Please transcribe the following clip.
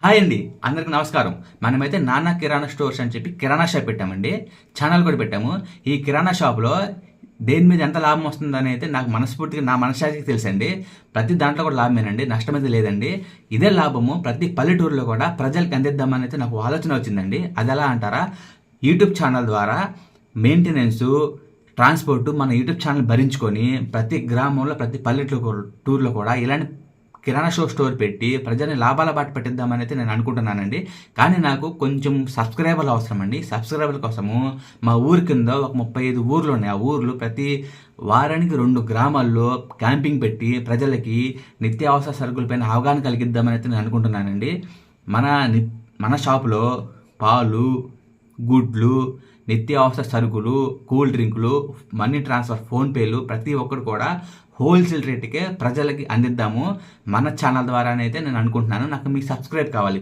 Hi అండి, అందరికి నమస్కారం. మనమైతే నాన్న కిరాణా స్టోర్స్ అని చెప్పి కిరాణా షాప్ పెట్టామండి. ఛానల్ కూడా పెట్టాము. ఈ కిరాణా షాప్లో దేని మీద ఎంత లాభం వస్తుందని అయితే నాకు మనస్ఫూర్తిగా నా మనసానికి తెలుసండి. ప్రతి దాంట్లో కూడా లాభమేనండి, నష్టం అయితే లేదండి. ఇదే లాభము ప్రతి పల్లెటూరులో కూడా ప్రజలకు అందిద్దామని అయితే నాకు ఆలోచన వచ్చిందండి. అది ఎలా అంటారా, యూట్యూబ్ ఛానల్ ద్వారా మెయింటెనెన్సు, ట్రాన్స్పోర్ట్ మన యూట్యూబ్ ఛానల్ భరించుకొని ప్రతి గ్రామంలో ప్రతి పల్లెటూరులో కూడా ఇలాంటి కిరాణా స్టోర్ పెట్టి ప్రజల్ని లాభాల బాట పెట్టిద్దామని అయితే నేను అనుకుంటున్నానండి. కానీ నాకు కొంచెం సబ్స్క్రైబర్లు అవసరం అండి. సబ్స్క్రైబర్ల కోసము మా ఊరి కింద ఒక 35 ఊర్లు ఉన్నాయి. ఆ ఊర్లు ప్రతి వారానికి 2 గ్రామాల్లో క్యాంపింగ్ పెట్టి ప్రజలకి నిత్యావసర సరుకులపైన అవగాహన కలిగిద్దామని అయితే నేను అనుకుంటున్నానండి. మన షాపులో పాలు, గుడ్లు, నిత్యావసర సరుకులు, కూల్ డ్రింకులు, మనీ ట్రాన్స్ఫర్, ఫోన్పేలు ప్రతి ఒక్కరు కూడా హోల్సేల్ రేటుకే ప్రజలకి అందిద్దాము మన ఛానల్ ద్వారానైతే నేను అనుకుంటున్నాను. నాకు మీ సబ్స్క్రైబ్ కావాలి.